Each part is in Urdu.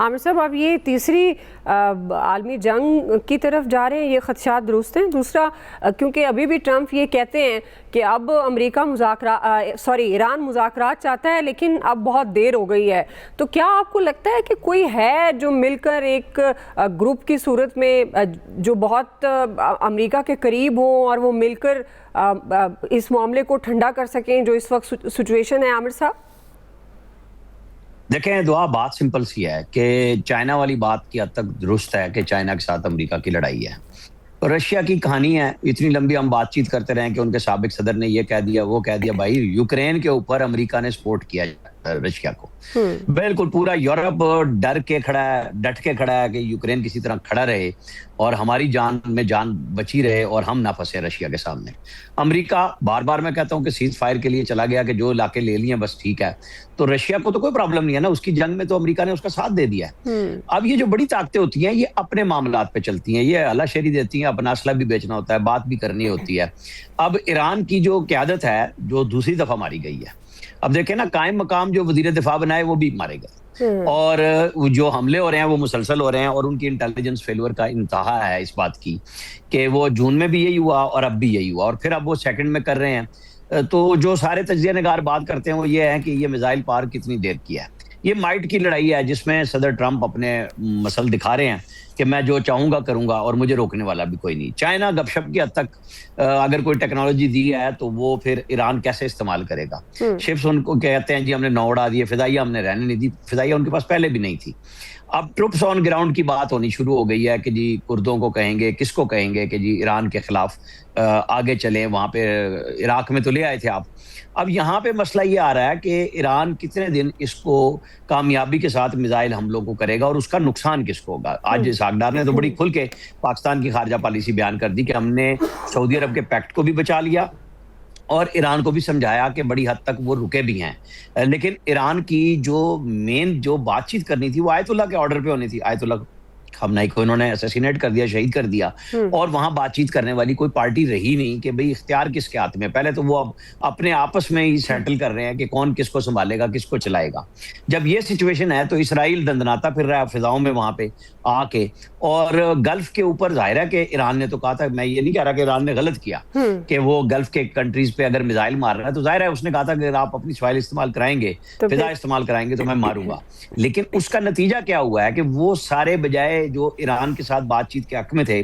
عامر صاحب، آپ یہ تیسری عالمی جنگ کی طرف جا رہے ہیں، یہ خدشات درست ہیں؟ دوسرا، کیونکہ ابھی بھی ٹرمپ یہ کہتے ہیں کہ اب ایران مذاکرات چاہتا ہے لیکن اب بہت دیر ہو گئی ہے، تو کیا آپ کو لگتا ہے کہ کوئی ہے جو مل کر ایک گروپ کی صورت میں جو بہت امریکہ کے قریب ہوں اور وہ مل کر اس معاملے کو ٹھنڈا کر سکیں جو اس وقت سچویشن ہے؟ عامر صاحب دیکھیں، دعا بات سمپل سی ہے کہ چائنا والی بات کی حد تک درست ہے کہ چائنا کے ساتھ امریکہ کی لڑائی ہے، اور رشیا کی کہانی ہے اتنی لمبی، ہم بات چیت کرتے رہے کہ ان کے سابق صدر نے یہ کہہ دیا وہ کہہ دیا. بھائی، یوکرین کے اوپر امریکہ نے سپورٹ کیا رشیا کو، بالکل پورا یورپ ڈٹ کے کھڑا ہے کہ یوکرین کسی طرح کھڑا رہے اور ہماری جان میں جان بچی رہے اور ہم نہ پھنسے رشیا کے سامنے. امریکہ بار بار میں کہتا ہوں کہ سیز فائر کے لیے چلا گیا کہ جو علاقے لے لیے بس ٹھیک ہے، تو رشیا کو تو کوئی پرابلم نہیں ہے نا، اس کی جنگ میں تو امریکہ نے اس کا ساتھ دے دیا ہے. اب یہ جو بڑی طاقتیں ہوتی ہیں یہ اپنے معاملات پہ چلتی ہیں، یہ اللہ شہری دیتی ہیں، اپنا اسلحہ بھی بیچنا ہوتا ہے، بات بھی کرنی ہوتی ہے. اب ایران کی جو قیادت ہے جو دوسری دفعہ ماری گئی ہے، اب دیکھیں نا، قائم مقام جو وزیر دفاع بنائے وہ بھی مارے گئے، اور جو حملے ہو رہے ہیں وہ مسلسل ہو رہے ہیں، اور ان کی انٹیلیجنس فیلور کا انتہا ہے اس بات کی کہ وہ جون میں بھی یہی ہوا اور اب بھی یہی ہوا، اور پھر اب وہ سیکنڈ میں کر رہے ہیں. تو جو سارے تجزیہ نگار بات کرتے ہیں وہ یہ ہے کہ یہ میزائل پار کتنی دیر کیا ہے. یہ مائٹ کی لڑائی ہے جس میں صدر ٹرمپ اپنے مسل دکھا رہے ہیں کہ میں جو چاہوں گا کروں گا اور مجھے روکنے والا بھی کوئی نہیں. چائنا گپ شپ کی حد تک اگر کوئی ٹیکنالوجی دی ہے تو وہ پھر ایران کیسے استعمال کرے گا؟ شپس ان کو کہتے ہیں جی ہم نے 9 اڑا دیے، فضائیہ ہم نے رہنے نہیں دی، فضائیہ ان کے پاس پہلے بھی نہیں تھی. اب ٹروپس آن گراؤنڈ کی بات ہونی شروع ہو گئی ہے کہ جی کردوں کو کہیں گے، کس کو کہیں گے کہ جی ایران کے خلاف آگے چلیں. وہاں پہ عراق میں تو لے آئے تھے آپ. اب یہاں پہ مسئلہ یہ آ رہا ہے کہ ایران کتنے دن اس کو کامیابی کے ساتھ میزائل حملوں کو کرے گا اور اس کا نقصان کس کو ہوگا. آج اسحاق ڈار نے تو بڑی کھل کے پاکستان کی خارجہ پالیسی بیان کر دی کہ ہم نے سعودی عرب کے پیکٹ کو بھی بچا لیا اور ایران کو بھی سمجھایا کہ بڑی حد تک وہ رکے بھی ہیں، لیکن ایران کی جو مین جو بات چیت کرنی تھی وہ آیت اللہ کے آرڈر پہ ہونی تھی. آیت اللہ خامنہئی کو انہوں نے اسیسینیٹ کر دیا، شہید کر دیا، اور وہاں بات چیت کرنے والی کوئی پارٹی رہی نہیں کہ بھئی اختیار کس کے ہاتھ میں. پہلے تو وہ اب اپنے آپس میں ہی سیٹل کر رہے ہیں کہ کون کس کو سنبھالے گا، کس کو چلائے گا. جب یہ سچویشن ہے تو اسرائیل دندناتا پھر رہا ہے فضاؤں میں وہاں پہ آ کے، اور گلف کے اوپر ظاہر ہے کہ ایران نے تو کہا تھا، میں یہ نہیں کہہ رہا کہ ایران نے غلط کیا کہ وہ گلف کے کنٹریز پہ اگر میزائل مار رہا ہے تو ظاہر ہے اس نے کہا تھا کہ اگر آپ اپنی سوائل استعمال کرائیں گے، فضا استعمال کرائیں گے تو میں ماروں گا. لیکن اس کا نتیجہ کیا ہوا ہے کہ وہ سارے بجائے جو ایران کے ساتھ بات چیت کے حق میں تھے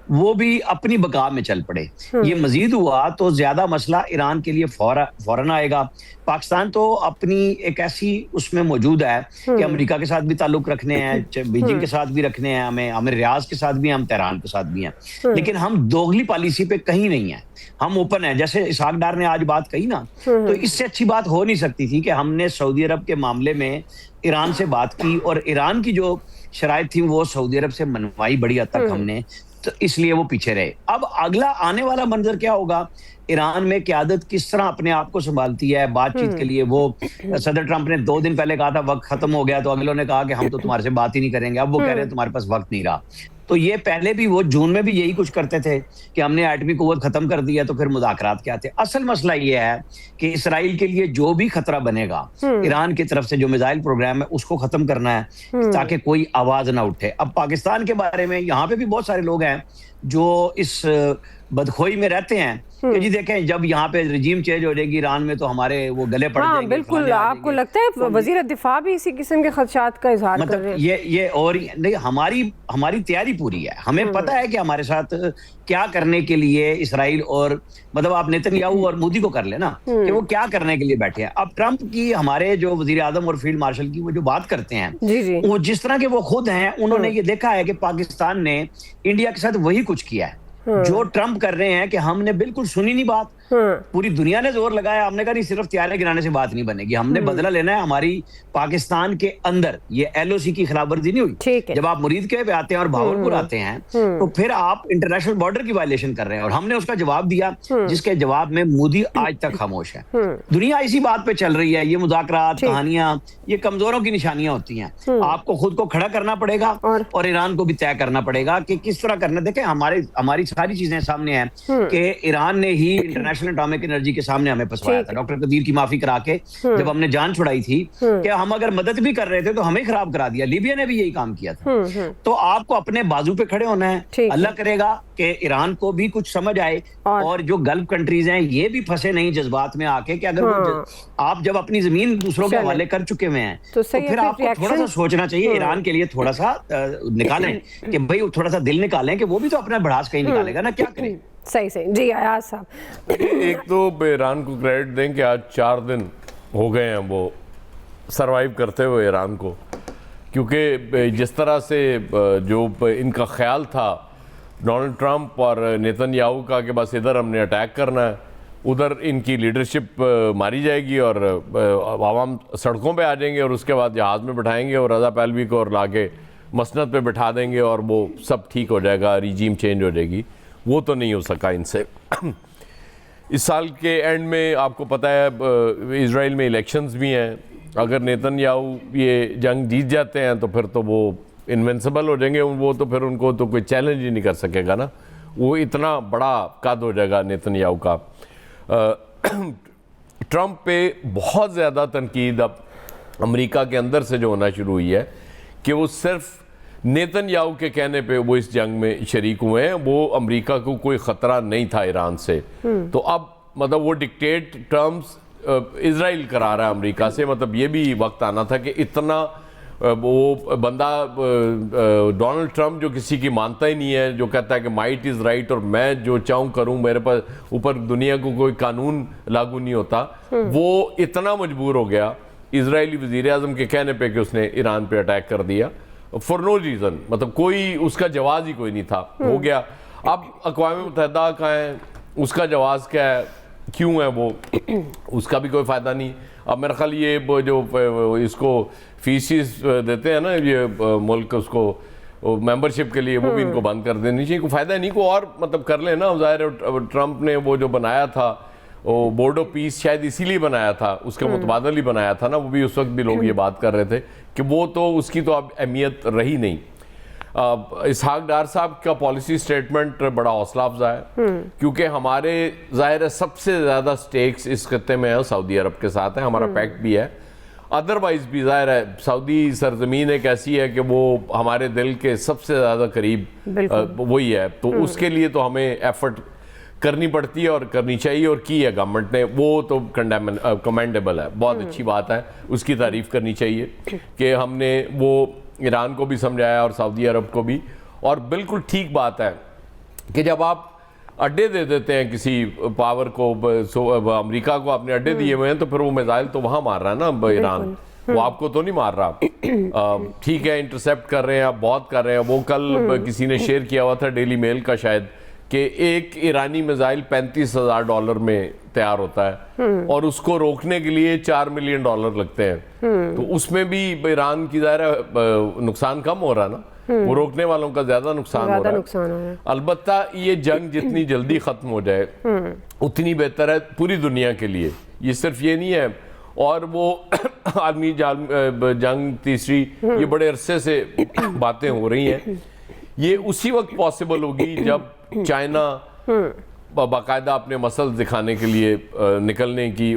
وہ بھی اپنی بقا میں چل پڑے. یہ مزید ہوا تو زیادہ مسئلہ ایران کے لیے فوراً آئے گا. پاکستان تو اپنی ایک ایسی اس میں موجود ہے کہ امریکہ کے ساتھ بھی تعلق رکھنے ہیں، بیجنگ کے ساتھ بھی رکھنے ہیں، ہمیں ریاض کے ساتھ بھی ہیں، ہم تہران کے ساتھ بھی ہیں، لیکن ہم دوغلی پالیسی پہ کہیں نہیں ہیں، ہم اوپن ہیں. جیسے اسحاق ڈار نے آج بات کہی نا، تو اس سے اچھی بات ہو نہیں سکتی تھی کہ ہم نے سعودی عرب کے معاملے میں ایران سے بات کی اور ایران کی جو شرائط تھی وہ سعودی عرب سے منوائی بڑی حد تک ہم نے، تو اس لیے وہ پیچھے رہے. اب اگلا آنے والا منظر کیا ہوگا؟ ایران میں قیادت کس طرح اپنے آپ کو سنبھالتی ہے بات چیت کے لیے. وہ صدر ٹرمپ نے 2 دن پہلے کہا تھا وقت ختم ہو گیا، تو اگلوں نے کہا کہ ہم تو تمہارے سے بات ہی نہیں کریں گے. اب وہ کہہ رہے ہیں تمہارے پاس وقت نہیں رہا. تو یہ پہلے بھی وہ جون میں بھی یہی کچھ کرتے تھے کہ ہم نے ایٹمی قوت ختم کر دی ہے، تو پھر مذاکرات کیا تھے. اصل مسئلہ یہ ہے کہ اسرائیل کے لیے جو بھی خطرہ بنے گا ایران کی طرف سے، جو میزائل پروگرام ہے اس کو ختم کرنا ہے تاکہ کوئی آواز نہ اٹھے. اب پاکستان کے بارے میں یہاں پہ بھی بہت سارے لوگ ہیں جو اس بدخوئی میں رہتے ہیں کہ جی دیکھیں جب یہاں پہ رجیم چینج ہو جائے گی ایران میں تو ہمارے وہ گلے پڑ جائیں گے. بالکل. آپ کو لگتا ہے وزیر دفاع بھی اسی قسم کے خدشات کا اظہار کر رہے ہیں؟ یہ اور نہیں، ہماری تیاری پوری ہے. ہمیں پتہ ہے کہ ہمارے ساتھ کیا کرنے کے لیے اسرائیل، اور مطلب آپ نیتن یاہو اور مودی کو کر لیں نا کہ وہ کیا کرنے کے لیے بیٹھے ہیں. اب ٹرمپ کی، ہمارے جو وزیر اعظم اور فیلڈ مارشل کی وہ جو بات کرتے ہیں وہ جس طرح کے وہ خود ہیں، انہوں نے یہ دیکھا ہے کہ پاکستان نے انڈیا کے ساتھ وہی کچھ کیا ہے جو ٹرمپ کر رہے ہیں کہ ہم نے بالکل سنی نہیں بات. پوری دنیا نے زور لگایا، ہم نے کہا نہیں صرف طیارے گرانے سے بات نہیں بنے گی، ہم نے بدلہ لینا ہے. ہماری پاکستان کے اندر یہ ایل او سی کی خلاف ورزی نہیں ہوئی. جب آپ مرید کے پہ آتے ہیں اور بھاولپور آتے ہیں تو پھر آپ انٹرنیشنل بارڈر کی وائلیشن کر رہے ہیں، اور ہم نے اس کا جواب دیا جس کے جواب میں مودی آج تک خاموش ہے. دنیا اسی بات پہ چل رہی ہے. یہ مذاکرات، کہانیاں، یہ کمزوروں کی نشانیاں ہوتی ہیں. آپ کو خود کو کھڑا کرنا پڑے گا اور ایران کو بھی طے کرنا پڑے گا کہ کس طرح کرنا. دیکھیں ہماری ساری چیزیں سامنے ہیں کہ ایران نے ہی انٹرنیشنل انٹرنیشنل اٹامک انرجی کے سامنے ہمیں پھنسوایا تھا ڈاکٹر قدیر کی معافی کرا کے جب ہم نے جان چھڑائی تھی کہ ہم اگر مدد بھی کر رہے تھے تو ہمیں خراب کرا دیا. لیبیا نے بھی یہی کام کیا تھا. تو آپ کو اپنے بازو پہ کھڑے ہونا ہے. اللہ کرے گا کہ ایران کو بھی کچھ سمجھ آئے اور جو گلف کنٹریز ہیں یہ بھی پھنسے نہیں جذبات میں آ کے کہ اگر آپ جب اپنی زمین دوسروں کے حوالے کر چکے ہوئے ہیں تو پھر آپ کو تھوڑا سا سوچنا چاہیے ایران کے لیے تھوڑا سا نکالیں کہ بھائی تھوڑا سا دل نکالیں کہ وہ بھی تو اپنا بڑھاس کہیں نکالے گا نا, کیا کریں. صحیح جی ایاز صاحب. ایک تو ایران کو کریڈٹ دیں کہ آج 4 دن ہو گئے ہیں وہ سروائیو کرتے ہوئے ایران کو, کیونکہ جس طرح سے جو ان کا خیال تھا ڈونلڈ ٹرمپ اور نیتن یاہو کا کہ بس ادھر ہم نے اٹیک کرنا ہے, ادھر ان کی لیڈرشپ ماری جائے گی اور عوام سڑکوں پہ آ جائیں گے اور اس کے بعد جہاز میں بٹھائیں گے اور رضا پہلوی کو اور لا کے مسند پہ بٹھا دیں گے اور وہ سب ٹھیک ہو جائے گا, ریجیم چینج ہو جائے گی. وہ تو نہیں ہو سکا ان سے. اس سال کے اینڈ میں آپ کو پتہ ہے اسرائیل میں الیکشنز بھی ہیں. اگر نیتن یاہو یہ جنگ جیت جاتے ہیں تو پھر تو وہ انوینسیبل ہو جائیں گے, وہ تو پھر ان کو تو کوئی چیلنج ہی نہیں کر سکے گا نا, وہ اتنا بڑا قد ہو جائے گا نیتن یاہو کا. ٹرمپ پہ بہت زیادہ تنقید اب امریکہ کے اندر سے جو ہونا شروع ہوئی ہے کہ وہ صرف نیتن یاہو کے کہنے پہ وہ اس جنگ میں شریک ہوئے ہیں, وہ امریکہ کو کوئی خطرہ نہیں تھا ایران سے. تو اب مطلب وہ ڈکٹیٹ ٹرمپس اسرائیل کرا رہا ہے امریکہ سے. مطلب یہ بھی وقت آنا تھا کہ اتنا وہ بندہ ڈونلڈ ٹرمپ جو کسی کی مانتا ہی نہیں ہے, جو کہتا ہے کہ مائٹ از رائٹ اور میں جو چاہوں کروں, میرے پاس اوپر دنیا کو کوئی قانون لاگو نہیں ہوتا, وہ اتنا مجبور ہو گیا اسرائیلی وزیر اعظم کے کہنے پہ کہ اس نے ایران پہ اٹیک کر دیا فار نو ریزن. مطلب کوئی اس کا جواز ہی کوئی نہیں تھا, ہو گیا. اب اقوام متحدہ کا ہے, اس کا جواز کیا ہے, کیوں ہے وہ, اس کا بھی کوئی فائدہ نہیں. اب میرا خیال یہ جو اس کو فیسز دیتے ہیں نا یہ ملک اس کو ممبرشپ کے لیے, وہ بھی ان کو بند کر دینی چاہیے. کوئی فائدہ نہیں, کو اور مطلب کر لیں نا. ظاہر ٹرمپ نے وہ جو بنایا تھا وہ بورڈ آف پیس شاید اسی لیے بنایا تھا, اس کے متبادل ہی بنایا تھا نا. وہ بھی اس وقت بھی لوگ یہ بات کر رہے تھے کہ وہ تو اس کی تو اب اہمیت رہی نہیں. اسحاق ڈار صاحب کا پالیسی سٹیٹمنٹ بڑا حوصلہ افزا ہے, کیونکہ ہمارے ظاہر ہے سب سے زیادہ سٹیکس اس خطے میں ہیں سعودی عرب کے ساتھ ہیں, ہمارا پیکٹ بھی ہے. ادروائز بھی ظاہر ہے سعودی سرزمین ایک ایسی ہے کہ وہ ہمارے دل کے سب سے زیادہ قریب وہی ہے, تو اس کے لیے تو ہمیں ایفرٹ کرنی پڑتی ہے اور کرنی چاہیے, اور کی ہے گورنمنٹ نے, وہ تو کمینڈیبل ہے, بہت اچھی بات ہے, اس کی تعریف کرنی چاہیے کہ ہم نے وہ ایران کو بھی سمجھایا اور سعودی عرب کو بھی. اور بالکل ٹھیک بات ہے کہ جب آپ اڈے دے دیتے ہیں کسی پاور کو, امریکہ کو آپ نے اڈے دیے ہوئے ہیں, تو پھر وہ میزائل تو وہاں مار رہا ہے نا ایران, وہ آپ کو تو نہیں مار رہا. ٹھیک ہے انٹرسیپٹ کر رہے ہیں, آپ بہت کر رہے ہیں. وہ کل کسی نے شیئر کیا ہوا تھا ڈیلی میل کا شاید, کہ ایک ایرانی میزائل $35,000 میں تیار ہوتا ہے اور اس کو روکنے کے لیے $4 ملین لگتے ہیں. تو اس میں بھی ایران کی ظاہر نقصان کم ہو رہا نا, وہ روکنے والوں کا زیادہ نقصان ہو رہا ہے. البتہ یہ جنگ جتنی جلدی ختم ہو جائے اتنی بہتر ہے پوری دنیا کے لیے. یہ صرف یہ نہیں ہے, اور وہ عالمی جنگ تیسری یہ بڑے عرصے سے باتیں ہو رہی ہیں, یہ اسی وقت پاسبل ہوگی جب چائنا باقاعدہ اپنے مسلز دکھانے کے لیے نکلنے کی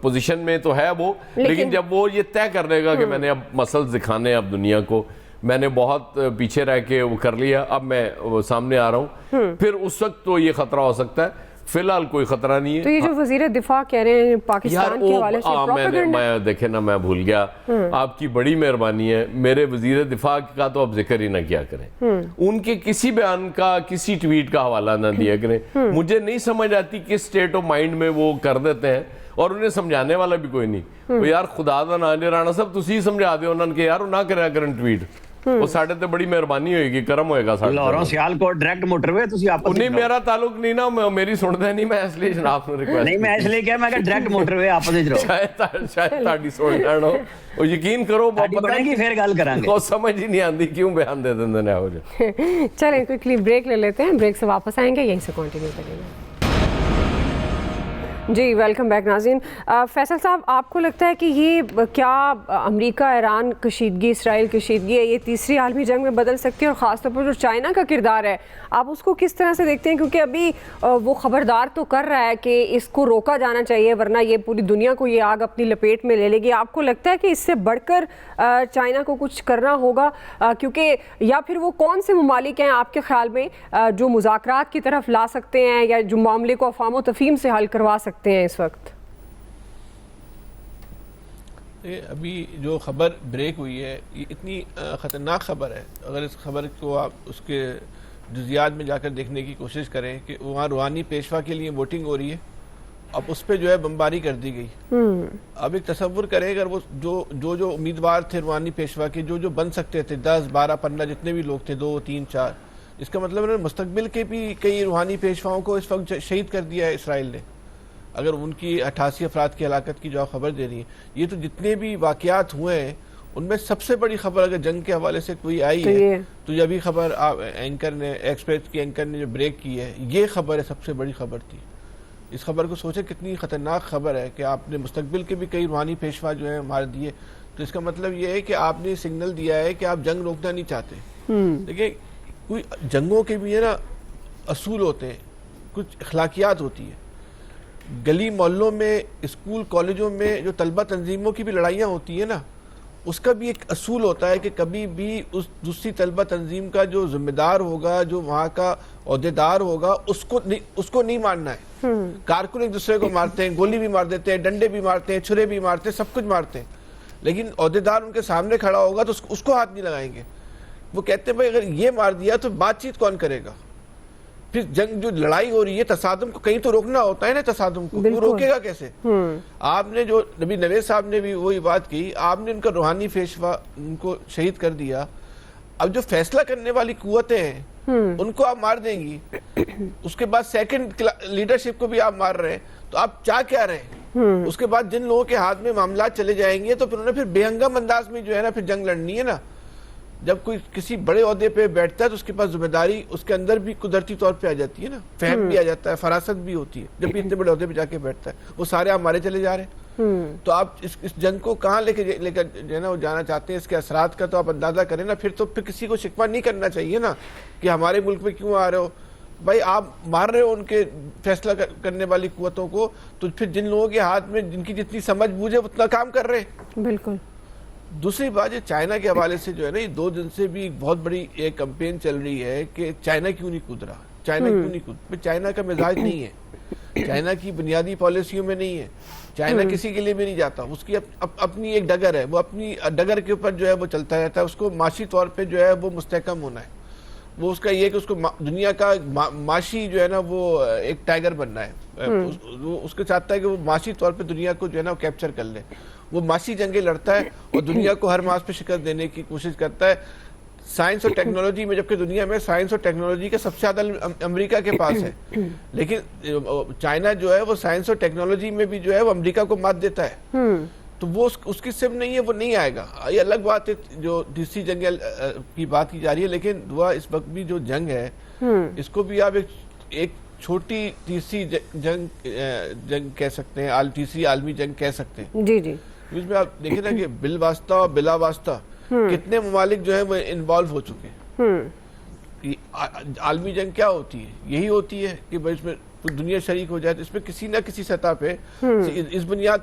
پوزیشن میں تو ہے وہ, لیکن جب وہ یہ طے کر لے گا کہ میں نے اب مسلز دکھانے ہیں اب دنیا کو, میں نے بہت پیچھے رہ کے وہ کر لیا, اب میں سامنے آ رہا ہوں, پھر اس وقت تو یہ خطرہ ہو سکتا ہے. فی الحال کوئی خطرہ نہیں ہے. تو یہ جو وزیر دفاع کہہ رہے ہیں پاکستان کے حوالے سے پروپیگنڈا, میں دیکھیں نا, میں بھول گیا, آپ کی بڑی مہربانی ہے, میرے وزیر دفاع کا تو آپ ذکر ہی نہ کیا کریں, ان کے کسی بیان کا کسی ٹویٹ کا حوالہ نہ دیا کریں. مجھے نہیں سمجھ آتی کس سٹیٹ آف مائنڈ میں وہ کر دیتے ہیں, اور انہیں سمجھانے والا بھی کوئی نہیں. یار خدا دا نام رانا صاحب تسی سمجھا دے انہوں نے کہ یار وہ نہ کریا کرن ٹویٹ, وہ ساڑھے تے بڑی مہربانی ہوئے گی, کرم ہوئے گا ساڑھے لاہوروں سیال کو ڈائریکٹ موٹر وے تسی آپس نہیں, میرا تعلق نہیں نا, میری سنتے نہیں, میں اس لیے جناب نے ریکویسٹ نہیں, میں اس لیے کیا میں کہ ڈائریکٹ موٹر وے آپس وچ رہو, شاید تاڑی سن لینا ہو, یقین کرو پتہ نہیں پھر گل کران گے, وہ سمجھ ہی نہیں آندی کیوں بیان دے دیندے نے ہو جائے. چلیں کوئکلی بریک لے لیتے ہیں, بریک سے واپس آئیں گے, یہیں سے کنٹینیو کریں گے. جی ویلکم بیک ناظرین. فیصل صاحب آپ کو لگتا ہے کہ یہ کیا امریکہ ایران کشیدگی اسرائیل کشیدگی ہے یہ تیسری عالمی جنگ میں بدل سکتی ہے, اور خاص طور پر جو چائنا کا کردار ہے آپ اس کو کس طرح سے دیکھتے ہیں؟ کیونکہ ابھی وہ خبردار تو کر رہا ہے کہ اس کو روکا جانا چاہیے ورنہ یہ پوری دنیا کو یہ آگ اپنی لپیٹ میں لے لے گی. آپ کو لگتا ہے کہ اس سے بڑھ کر چائنا کو کچھ کرنا ہوگا, کیونکہ یا پھر وہ کون سے ممالک ہیں آپ کے خیال میں جو مذاکرات کی طرف لا سکتے ہیں یا جو معاملے کو افہام و تفہیم سے حل کروا سکتے ہیں اس وقت؟ ابھی جو خبر بریک ہوئی ہے یہ اتنی خطرناک خبر ہے. اگر اس خبر کو آپ اس کے جزیات میں جا کر دیکھنے کی کوشش کریں کہ وہاں روحانی پیشوا کے لیے ووٹنگ ہو رہی ہے, اب اس پہ جو ہے بمباری کر دی گئی. اب ایک تصور کریں اگر وہ جو امیدوار تھے روحانی پیشوا کے جو بن سکتے تھے 10, 12, 15 جتنے بھی لوگ تھے 2, 3, 4, اس کا مطلب انہوں نے مستقبل کے بھی کئی روحانی پیشواؤں کو اس وقت شہید کر دیا ہے اسرائیل نے, اگر ان کی 88 افراد کی ہلاکت کی جو خبر دے رہی ہے. یہ تو جتنے بھی واقعات ہوئے ہیں ان میں سب سے بڑی خبر اگر جنگ کے حوالے سے کوئی آئی ہے تو یہ ابھی خبر اینکر نے ایکسپریس کی اینکر نے جو بریک کی ہے یہ خبر ہے سب سے بڑی خبر تھی. اس خبر کو سوچیں کتنی خطرناک خبر ہے کہ آپ نے مستقبل کے بھی کئی روحانی پیشوا جو ہیں مار دیے. تو اس کا مطلب یہ ہے کہ آپ نے سگنل دیا ہے کہ آپ جنگ روکنا نہیں چاہتے. دیکھیں کوئی جنگوں کے بھی ہے نا اصول ہوتے ہیں, کچھ اخلاقیات ہوتی ہے. گلی محلوں میں اسکول کالجوں میں جو طلبہ تنظیموں کی بھی لڑائیاں ہوتی ہیں نا اس کا بھی ایک اصول ہوتا ہے کہ کبھی بھی اس دوسری طلبہ تنظیم کا جو ذمہ دار ہوگا جو وہاں کا عہدیدار ہوگا اس کو نہیں مارنا ہے. کارکن ایک دوسرے کو مارتے ہیں, گولی بھی مار دیتے ہیں, ڈنڈے بھی مارتے ہیں, چھرے بھی مارتے ہیں, سب کچھ مارتے ہیں, لیکن عہدیدار ان کے سامنے کھڑا ہوگا تو اس کو ہاتھ نہیں لگائیں گے. وہ کہتے ہیں بھائی اگر یہ مار دیا تو بات چیت کون کرے گا؟ پھر جنگ جو لڑائی ہو رہی ہے تصادم کو کہیں تو روکنا ہوتا ہے نا, تصادم کو وہ روکے گا کیسے؟ آپ نے جو نبی نوید صاحب نے بھی وہی بات کی, آپ نے ان کا روحانی پیشوا ان کو شہید کر دیا. اب جو فیصلہ کرنے والی قوتیں ہیں ان کو آپ مار دیں گی, اس کے بعد سیکنڈ لیڈرشپ کو بھی آپ مار رہے ہیں, تو آپ چاہ کیا رہے ہیں؟ اس کے بعد جن لوگوں کے ہاتھ میں معاملات چلے جائیں گے تو پھر انہیں بے ہنگم انداز میں جو ہے نا پھر جنگ لڑنی ہے نا. جب کوئی کسی بڑے عہدے پہ بیٹھتا ہے تو اس کے پاس ذمہ داری اس کے اندر بھی قدرتی طور پہ آ جاتی ہے نا, فہم بھی آ جاتا ہے, فراست بھی ہوتی ہے. جب بھی اتنے بڑے عہدے پہ جا کے بیٹھتا ہے وہ سارے آپ مارے چلے جا رہے ہیں. تو آپ اس جنگ کو کہاں لے کر جو ہے نا وہ جانا چاہتے ہیں, اس کے اثرات کا تو آپ اندازہ کریں نا. پھر کسی کو شکوہ نہیں کرنا چاہیے نا کہ ہمارے ملک میں کیوں آ رہے ہو. بھائی آپ مار رہے ہو ان کے فیصلہ کرنے والی قوتوں کو, تو پھر جن لوگوں کے ہاتھ میں جن کی جتنی سمجھ بوجھ ہے اتنا کام کر رہے ہیں. بالکل. دوسری بات یہ چائنا کے حوالے سے جو ہے نا یہ 2 دن سے بھی بہت بڑی ایک کمپین چل رہی ہے کہ چائنا کیوں نہیں کود رہا, چائنا کیوں نہیں کود. چائنا کا مزاج نہیں ہے, چائنا کی بنیادی پالیسیوں میں نہیں ہے, چائنا کسی کے لیے بھی نہیں جاتا. اس کی اپنی ایک ڈگر ہے, وہ اپنی ڈگر کے اوپر جو ہے وہ چلتا رہتا ہے. اس کو معاشی طور پہ جو ہے وہ مستحکم ہونا ہے. وہ اس کا یہ کہ اس کو دنیا کا معاشی جو ہے نا وہ ایک ٹائگر بننا ہے. اس کو چاہتا ہے کہ وہ معاشی طور پہ دنیا کو جو ہے نا کیپچر کر لے. وہ معاشی جنگیں لڑتا ہے اور دنیا کو ہر مارچ پہ شکست دینے کی کوشش کرتا ہے. سائنس اور ٹیکنالوجی میں, جبکہ دنیا میں سائنس اور ٹیکنالوجی کا سب سے زیادہ امریکہ کے پاس ہے, لیکن چائنا جو ہے وہ سائنس اور ٹیکنالوجی میں بھی جو ہے وہ امریکہ کو مات دیتا ہے. تو وہ اس کی سم نہیں ہے, وہ نہیں آئے گا. یہ الگ بات ہے جو تیسری جنگ کی بات کی جا رہی ہے, لیکن دعا اس وقت بھی جو جنگ ہے اس کو بھی آپ ایک چھوٹی تیسری جنگ کہہ سکتے ہیں, تیسری عالمی جنگ کہہ سکتے ہیں. جی جی. اس میں آپ دیکھیں نا کہ بالواسطہ اور بلا واسطہ کتنے ممالک جو ہیں وہ انوالو ہو چکے ہیں. عالمی جنگ کیا ہوتی ہے؟ یہی ہوتی ہے کہ اس میں دنیا شریک ہو جائے. تو اس میں کسی نہ کسی سطح پہ اس بنیاد پہ